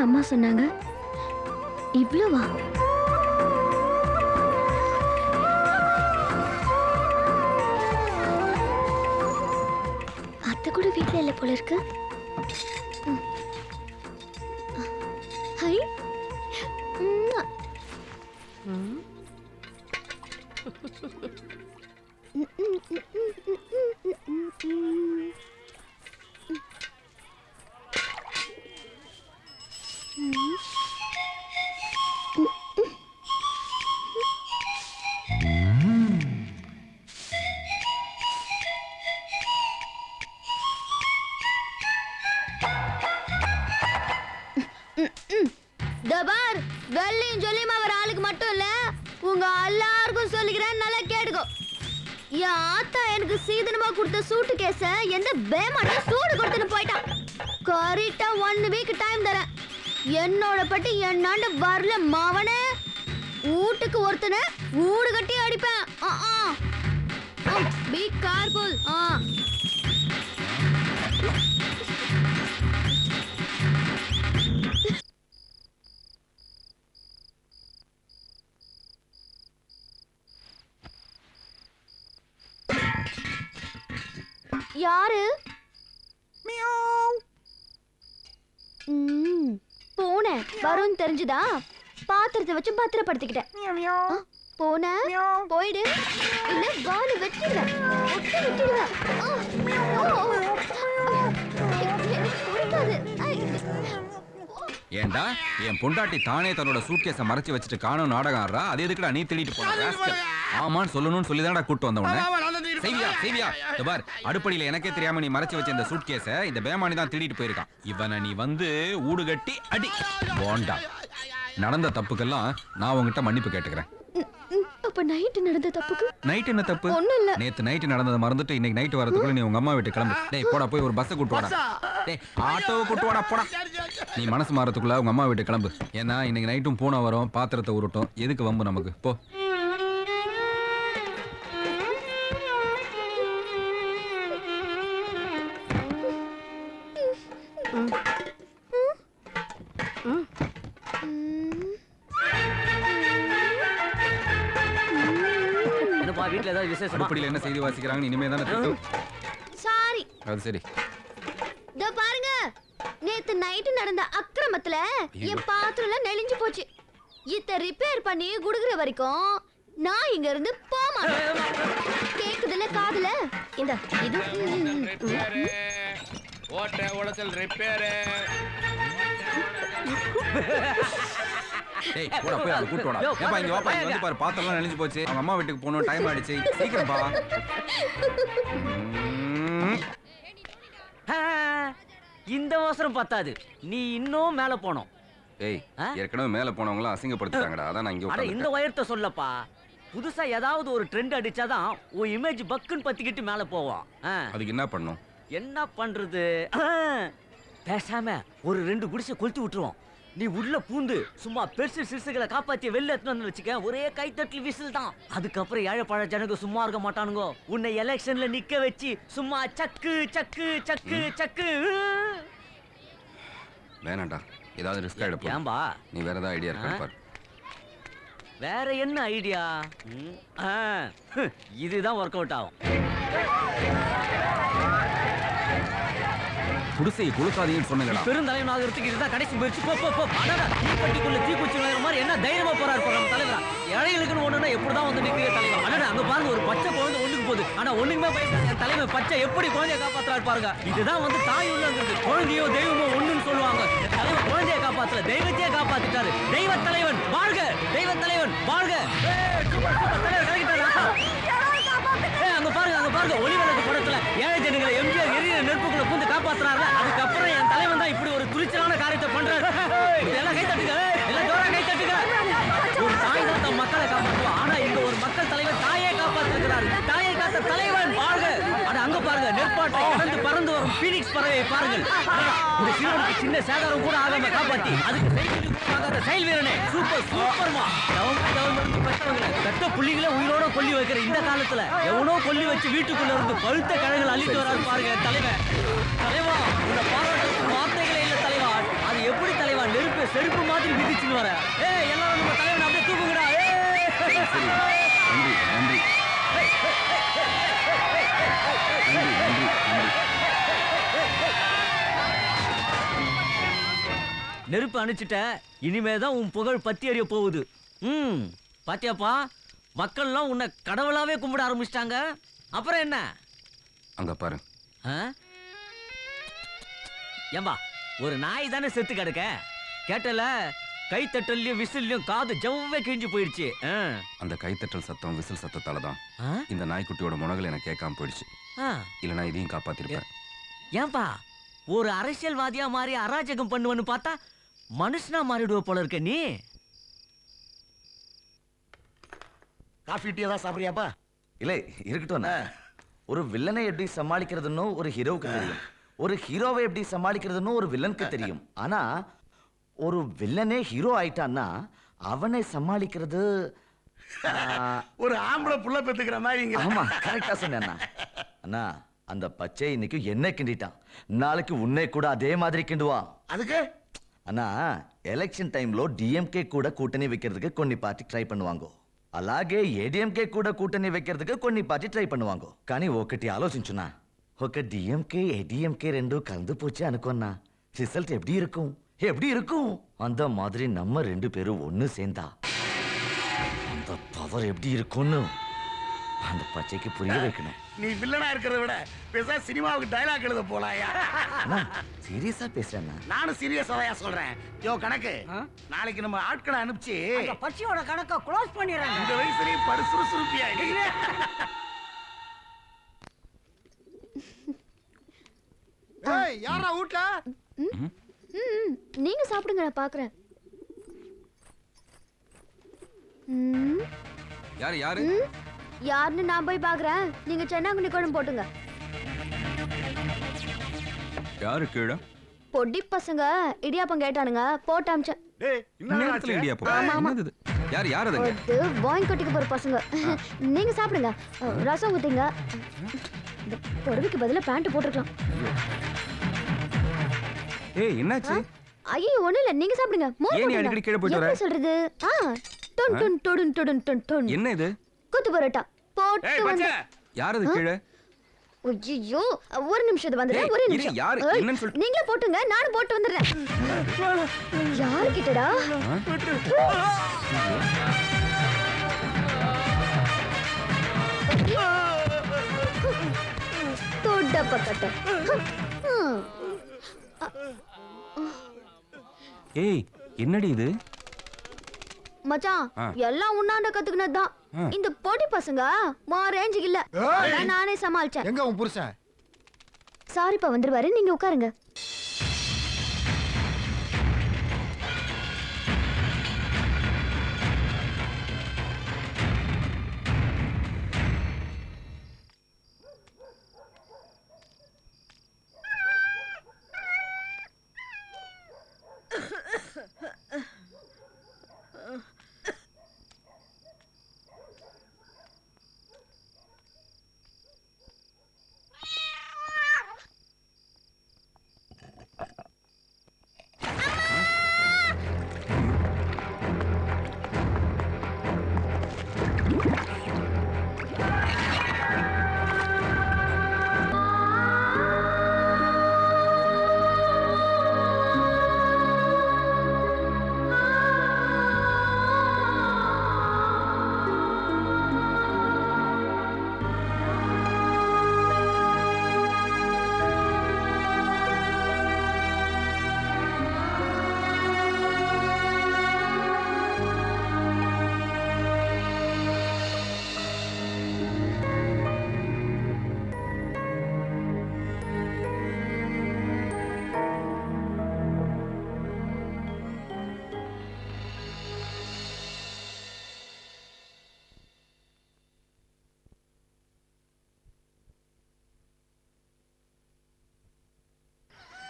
அம்மா சொன்னாங்க. இவ்வளவா? அத்தை கூட வீட்டுல இல்ல போல இருக்கு. ஹை தபார் வெள்ளையும் சொல்லியும் அவர் ஆளுக்கு மட்டும் இல்ல உங்க எல்லாருக்கும் சொல்லிக்கிறேன், நல்லா கேட்டுக்கோ. என் ஆத்தா எனக்கு சீதனமா கொடுத்த சூட்டு கேஸ எந்த பேமான சூடு கொடுத்துட்டு போயிட்டான். கரெக்டா 1 வீக் டைம் தரேன். என்னோட பட்டி என்னாண்ட வரல மாவனே, வீட்டுக்கு ஒருத்தனை ஊடு கட்டி அடிப்பேன். பி கார்ஃபுல். யாரு? பூனை வரும் தெரிஞ்சுதா? பாத்திரத்தை வச்சு பத்திரப்படுத்திக்கிட்டேன். பூனை போயிடு, இல்ல வாழ வெட்டிடுவேன். ஏண்டா என் பொண்டாட்டி தானே தன்னோட சூட்கேஸை மறைச்சு வச்சுட்டு காணும் நாடகம் ஆடுறா. அது எதுக்குடா நீ திருடிட்டு போன? ஆமான்னு சொல்லணும்னு சொல்லிதான்டா கூட்டு வந்தவன. செய்வியா பார், அடுப்படியில எனக்கே தெரியாம நீ மறைச்சு வச்ச இந்த சூட்கேஸை இந்த பேமானி தான் திருடிட்டு போயிருக்கான். இவனை நீ வந்து ஊடு கட்டி அடி. போண்டா நடந்த தப்புக்கெல்லாம் நான் உங்ககிட்ட மன்னிப்பு கேட்டுக்கிறேன். அப்ப நைட் நடந்த தப்புக்கு? நைட் என்ன தப்பு? நேத்து நைட் நடந்ததை மறந்துட்டு இன்னைக்கு நைட் வரதுக்குள்ள நீ உங்க அம்மா வீட்டு கிளம்பு. டேய் போடா, போய் ஒரு பஸ் கூட்டு வாடா. டேய் ஆட்டோவை கூட்டு வாடா போடா. நீ மனசு மாறதுக்குள்ள உங்க அம்மா வீட்டு கிளம்பு. ஏன்னா இன்னைக்கு நைட்டும் பூனை வரும், பாத்திரத்தை உருட்டும். எதுக்கு வம்பு நமக்கு? போ. வீட்ல ஏதாவது விசேஷம்? அடுப்படியில என்ன செய்தி வாசிக்கிறாங்க இனிமே தானே தெரியும். சாரி. அது சரி. இதோ பாருங்க, நேத்து நைட் நடந்த அக்கிரமத்துல என் பாத்திரம் நெளிஞ்சு போச்சு. இத ரிப்பேர் பண்ணி குடுக்குற வரைக்கும் நான் இங்க இருந்து போக மாட்டேன். கேக்குதுல காதுல? இந்த இது ஓட்ட உடைச்சல் ரிப்பேர். டேய் போடா, போய் அத கூட்டு வாடா. ஏப்பா இங்க வாப்பா, இங்க வந்து பாரு, பாத்திரம்லாம் நெளிஞ்சு போச்சு. அவங்க அம்மா வீட்டுக்கு போகணும், டைம் ஆயிடுச்சு. சீக்கிரம் பா. இந்த அவசரம் பத்தாது, நீ இன்னும் மேல போணும். ஏய் ஏற்கனவே மேல போனவங்கள அசிங்கப்படுத்திட்டாங்கடா. அதான் நான் இங்க உட்கார்ந்தேன். இந்த உயரத்தை சொல்லப்பா. புதுசா ஏதாவது ஒரு ட்ரெண்ட் அடிச்சாதான் உன் இமேஜ் பக்குன்னு பத்திக்கிட்டு மேல போவான். அதுக்கு என்ன பண்ணும்? என்ன பண்றது? பேசாம ஒரு 2 குடிசை கொளுத்தி விட்டுருவோம். நீ உள்ள பூந்து சும்மா பெருசு சிறுசுகளை காப்பாத்தி வெளில எடுத்து வச்சுக்க, ஒரே கைத்தட்டல் விசில் தான். அதுக்கப்புறம் ஏழைப்பழ ஜனங்க சும்மா இருக்க மாட்டானுங்க. உன்னை எலெக்ஷன்ல நிக்க வச்சு சும்மா சக்கு சக்கு சக்கு சக்கு. வேணாண்டா, ஏதாவது ரிஸ்க் எடுப்போம். ஏம்பா, நீ வேற ஏதாவது ஐடியா இருக்கா பாரு. வேற என்ன ஐடியா? இதுதான் ஒர்க் அவுட் ஆகும். குடிசையை குளுக்காதீங்கன்னு சொன்னீங்களா? பெருந்தலைவனாகிறதுக்கு இதுதான் கடைசி முயற்சி. போ போ போ. அடடா, தீப்பெட்டிக்குள்ள தீக்குச்சி நுழைற மாதிரி என்ன தைரியமா போறாரு நம்ம தலைவரா. ஏழைகளுக்குன்னு ஒண்ணுன்னா எப்படிதான் வந்து நிக்கிற தலைவர். அடடா, அங்க பாருங்க ஒரு பச்சை குழந்தை ஒண்ணுக்கு போகுது. ஆனா ஒண்ணுக்குமே பயப்படாத என் தலைவர் பச்சை எப்படி குழந்தைய காப்பாத்துறாரு பாருங்க. இதுதான் வந்து தாய் உள்ளங்கிறது. குழந்தையோ தெய்வமோ ஒண்ணுன்னு சொல்லுவாங்க. தலைவர் குழந்தைய காப்பாத்தல, தெய்வத்தையே காப்பாத்திட்டாரு. தெய்வ தலைவன் வாழ்க, தெய்வ தலைவன் வாழ்க. தலைவர் துணிச்சலான காரியத்தை பண்றாரு. எல்லாம் கை தட்டுங்க, எல்லாம் ஜோரா கை தட்டுங்க. ஒரு தாய் தான் தன் மக்களை காப்பாற்றுவா. ஆனா இங்க ஒரு மக்கள் தலைவர் தாயை காப்பாற்றிருக்கிறார். தாயை காத்த தலைவன் வாழ்க. ஆனா அங்க பாருங்க, நெற்பாட்டை கடந்து பறந்து வரும் பீனிக்ஸ் பறவையை பாருங்கள். இந்த சிறுவனுக்கு சின்ன சேதாரம் கூட ஆகாம காப்பாத்தி அதுக்கு செயல் வீரனே சூப்பர் சூப்பர்மா. கவர்மெண்ட் பெற்றவங்களை பெத்த புள்ளிகளை உயிரோட கொல்லி வைக்கிற இந்த காலத்துல எவனோ கொல்லி வச்சு வீட்டுக்குள்ள இருந்து பழுத்த கிழங்குகள் அள்ளிட்டு வராரு பாருங்க தலைவன். தலைவா உன்னை பாராட்டுறதுக்கு வார்த்தைகளே இல்ல தலைவா. அது எப்படி தலைவா நெருப்பு செருப்பு மாதிரி மிதிச்சுன்னு வர. எல்லாரும் நம்ம தலைவன் அப்படியே தூக்குங்கடா. சரி நன்றி நன்றி நன்றி நன்றி நன்றி. நெருப்பு அணைச்சிட்ட, இனிமேதான் உன் புகழ் பத்தி எறிய போகுது. பாத்தியாப்பா, மக்கள்லாம் உன்னை கடவுளாவே கும்பிட ஆரம்பிச்சிட்டாங்க. அப்புறம் என்ன? அங்க பாரு. ஏம்பா, ஒரு நாய் தானே செத்து கிடக்க. கேட்டல, கைத்தட்டல்லையும் விசில்லையும் காது ஜவ்வே கிழிஞ்சு போயிடுச்சு. அந்த கைத்தட்டல் சத்தம் விசில் சத்தத்தால தான் இந்த நாய்க்குட்டியோட முனகல் எனக்கு கேட்காம போயிடுச்சு. இல்லைன்னா இதையும் காப்பாத்திருப்பேன். ஏன்பா, ஒரு அரசியல்வாதியா மாறி அராஜகம் பண்ணுவன்னு பார்த்தா மனுஷனா மாறிடுவ போல இருக்க நீ. காஃபி டீ தான் சாப்பிடுறியாப்பா? இல்ல இருக்கட்டும். ஒரு வில்லனை எப்படி சமாளிக்கிறதுன்னு ஒரு ஹீரோவுக்கு தெரியும், ஒரு ஹீரோவை எப்படி சமாளிக்கிறதுன்னு ஒரு வில்லனுக்கு தெரியும். ஆனா ஒரு வில்லனே ஹீரோ ஆயிட்டான்னா அவனை சமாளிக்கிறது ஒரு ஆம்பளை புள்ள பெத்துக்கிற மாதிரி. ஆமா, கரெக்டா சொன்ன அண்ணா. அந்த பச்சை இன்னைக்கு என்ன கிண்டிட்டான், நாளைக்கு உன்னை கூட அதே மாதிரி கிண்டுவான். அதுக்கு அண்ணா, எலெக்ஷன் டைம்ல டிஎம்கே கூட கூட்டணி வைக்கிறதுக்கு కొన్ని పార్టీ ట్రై பண்ணுவாங்க, అలాగే ఏడీఎంకే కూడా కూటమి வைக்கிறதுக்கு కొన్ని పార్టీ ట్రై பண்ணுவாங்க. కానీ ఒకటి ఆలోచించునా, ఒక డిఎంకే ఏడీఎంకే రెండు கலந்து போச்சு అనుకున్నా ரிசல்ட் எப்படி இருக்கும்? எப்படி இருக்கும்? அந்த மாதிரி நம்ம ரெண்டு பேரும் ஒன்னு சேர்ந்தா அந்த பவர் எப்படி இருக்கும்னு அந்த பச்சைக்கு புரிய வைக்கணும். நீ வில்லனா இருக்கிறத விட பேச சினிமாவுக்கு டயலாக் எழுத போலாயா? சீரியஸா பேசுறேன். நானும் சீரியஸா தான் சொல்றேன். யோ கணக்கு, நாளைக்கு நம்ம ஆட்களை அனுப்பிச்சு பச்சியோட கணக்க க்ளோஸ் பண்ணிடுறாங்க. இந்த வயசுலயே படு சுறுசுறுப்பியா. ஏய், யாரா வீட்ல? நீங்க சாப்பிடுங்க, நான் பாக்குறேன். யாரு யாரு யாருன்னு நான் போய் பாக்குறேன். நீங்க சென்னாங்குனி குழம்பு போட்டுங்க. யாரு கீழே? பொடி பசங்க இடியாப்பம் கேட்டானுங்க, போட்டு அமிச்சேன். டேய், நேரத்துல இடியாப்பம். என்னது இது? யார் யார் அதுங்க? அது வாங்கி கட்டிக்க போற பசங்க. நீங்க சாப்பிடுங்க, ரசம் ஊத்திங்க. இந்த புடவைக்கு பதிலா பேண்ட் போட்டுக்கலாம். ஏய் என்னாச்சு? ஐயோ ஒண்ணு இல்ல, நீங்க சாப்பிடுங்க. ஏன் நீ அடிக்கடி கீழே போயிட்டு வர? என்ன சொல்றது? டொன் டொன் டொடன் டொடன் டொன் டொன். என்ன இது? குத்து பரோட்டா போட்டு ஏய் வந்து. பச்சை, யார் அது கீழே? ஐயோ ஒரு நிமிஷம், இது வந்துடுறேன். ஒரு ஏய், இரு, நிமிஷம். யாரு? ஏய், என்னன்னு சொல்லு. நீங்களே போட்டுங்க, நானும் போட்டு வந்துடுறேன். யாரு கிட்டடா? தொட்ட பக்கட்ட. ஏய் என்னடி இது? மச்சான், எல்லாம் உன்னாண்ட கத்துக்கினதுதான். இந்த பொடி பசங்க மா ரேஞ்சுக்கு இல்ல. அதான் நானே சமாளிச்சேன். எங்க உன் புருஷன்? சாரிப்பா, வந்துருவாரு, நீங்க உட்காருங்க.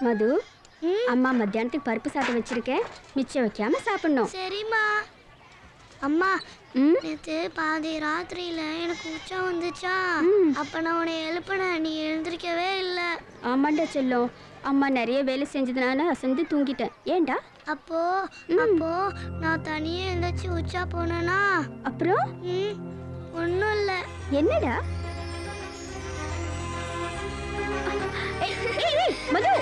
மது அம்மா மத்தியானத்துக்கு பருப்பு சாதம் வச்சிருக்கேன், மிச்சம் வைக்காம சாப்பிடணும். சரிம்மா. அம்மா, ம் நேற்று பாதி ராத்திரியில எனக்கு உச்சம் வந்துச்சா, அப்ப நான் உன்னை எழுப்பினேன், நீ எழுந்திருக்கவே இல்லை. ஆமாண்டா செல்லம், அம்மா நிறைய வேலை செஞ்சதுனால அசந்து தூங்கிட்டேன். ஏண்டா? அப்போ நான் தனியே எழுந்திரிச்சு உச்சா போனேனா? அப்புறம் ஒன்றும் இல்லை. என்னடா? ஏய், ஏய், ஏய், மது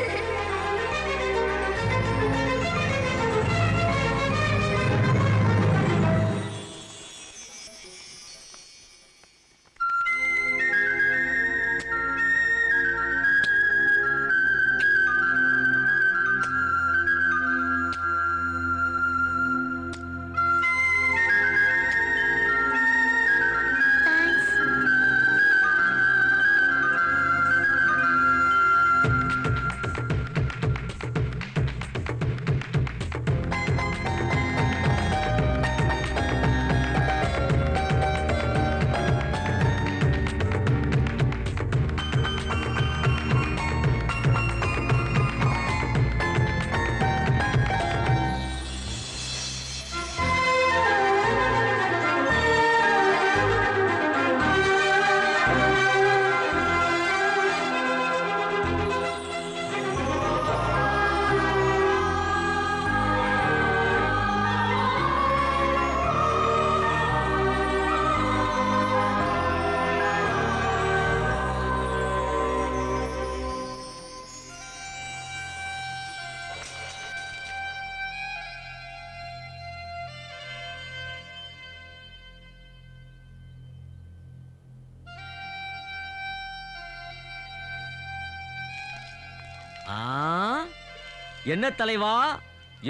என்ன தலைவா,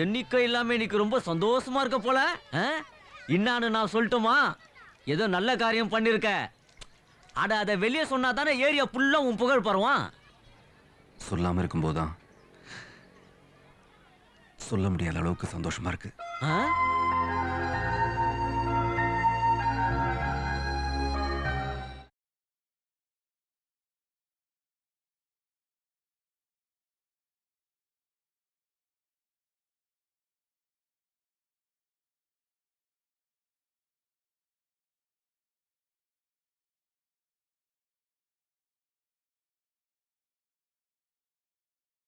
எண்ணிக்கை இல்லாம இன்னைக்கு ரொம்ப சந்தோஷமா இருக்க போல. இன்னான்னு நான் சொல்லட்டுமா? ஏதோ நல்ல காரியம் பண்ணிருக்க. அட அதை வெளியே சொன்னா தானே ஏரியா ஃபுல்லா உன் புகழ் பரவான். சொல்லாம இருக்கும்போதுதான் சொல்ல முடியாத அளவுக்கு சந்தோஷமா இருக்கு.